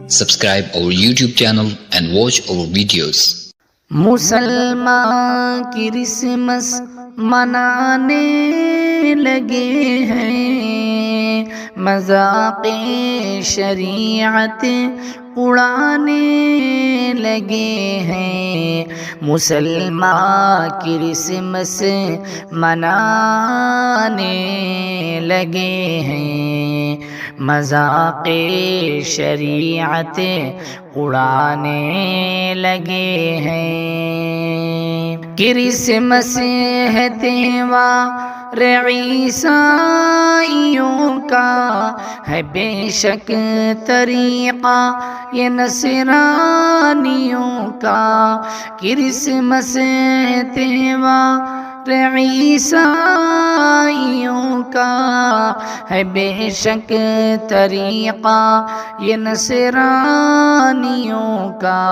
Subscribe our YouTube channel and watch our videos. مسلمان Christmas منانے لگے ہیں، مذاق شریعت اڑانے لگے ہیں۔ مسلمان کرسمس منانے لگے ہیں، مذاق شریعت اڑانے لگے ہیں۔ کرسمس ہے تہوار عیسائیوں کا، ہے بے شک طریقہ یہ نصرانیوں کا۔ کرسمس ہے تہوار عیسائیوں کا، ہے بے شک طریقہ یہ نصرانیوں کا،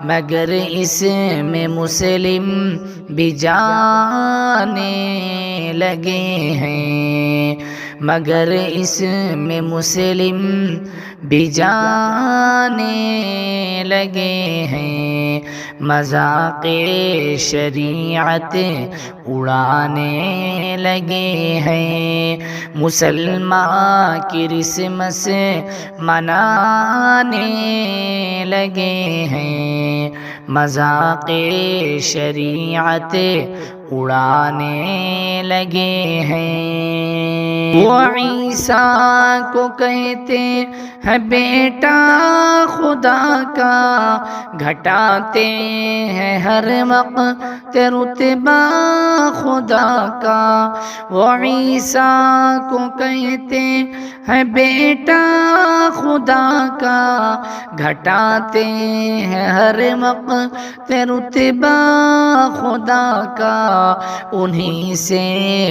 مگر اس میں مسلم بھی جانے لگے ہیں، مگر اس میں مسلم بھی جانے لگے ہیں، مذاق شریعت اڑانے لگے ہیں۔ مسلمان کرسمس منانے لگے ہیں، مذاق شریعت اڑانے لگے ہیں۔ وہ عیسیٰ کو کہتے ہیں بیٹا خدا کا، گھٹاتے ہیں ہر وقت رتبہ خدا کا۔ وہ عیسیٰ کو کہتے ہیں بیٹا خدا کا، گھٹاتے ہیں ہر وقت رتبہ خدا کا۔ انہی سے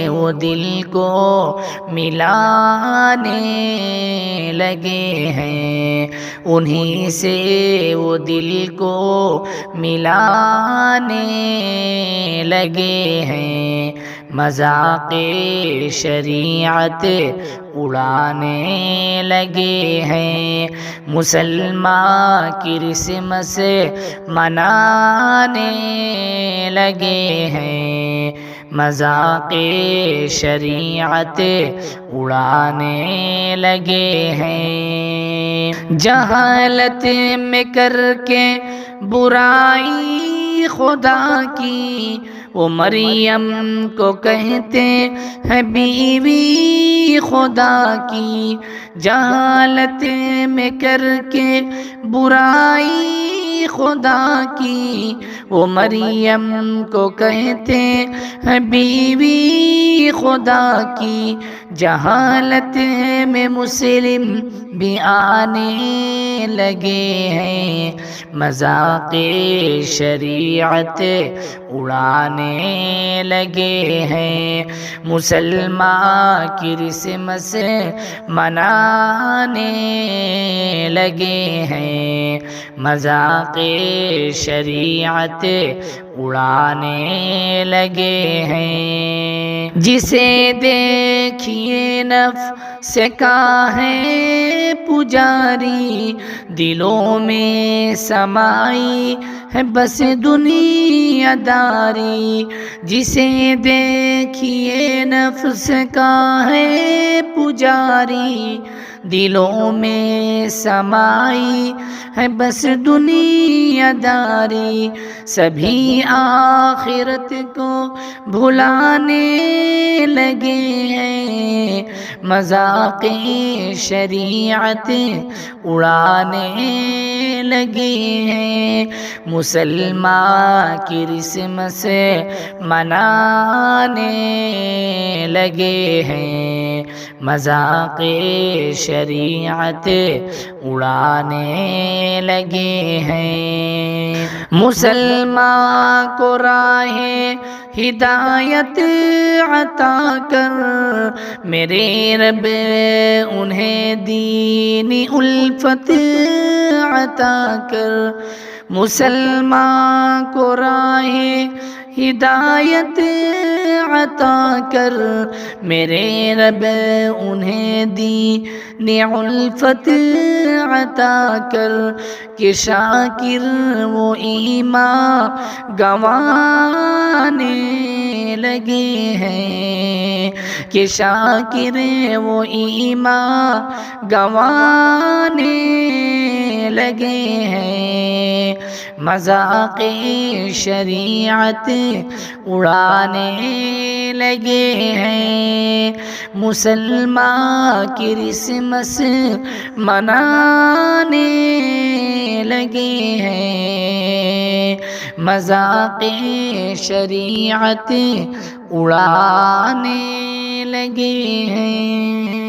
وہ دل کو ملانے لگے ہیں، انہی سے وہ دل کو ملانے لگے ہیں، مذاق شریعت اڑانے لگے ہیں۔ مسلمان کرسمس منانے لگے ہیں، مذاق شریعت اڑانے لگے ہیں۔ جہالت میں کر کے برائی خدا کی، وہ مریم کو کہتے ہیں بیوی خدا کی۔ جہالت میں کر کے برائی خدا کی، وہ مریم کو کہتے ہیں بیوی خدا کی۔ جہالت میں مسلم بھی آنے لگے ہیں، مذاق شریعت اڑانے لگے ہیں۔ مسلمان کرسمس منانے لگے ہیں، مذاق شریعت اڑانے لگے ہیں۔ جسے دیکھیے نفس کا ہے پجاری، دلوں میں سمائی ہے بس دنیا داری۔ جسے دیکھیے نفس کا ہے پجاری، دلوں میں سمائی ہے بس دنیا داری۔ سبھی آخرت کو بھلانے لگے ہیں، مذاق شریعت اڑانے لگے ہیں۔ مسلمان کرسمس منانے لگے ہیں، مذاق شریعت اڑانے لگے ہیں۔ مسلمان کو راہ ہدایت عطا کر، میرے رب انہیں دینی الفت عطا کر۔ مسلمان کو راہ ہدایت عطا کر، میرے رب انہیں دین الفت عطا کر، کہ شاکر وہ ایمان گنوانے لگے ہیں، کہ شاکر وہ ایمان گنوانے لگے ہیں، مذاق شریعت اڑانے لگے ہیں، مسلمان کرسمس منانے لگے ہیں، مذاق شریعت اڑانے لگے ہیں۔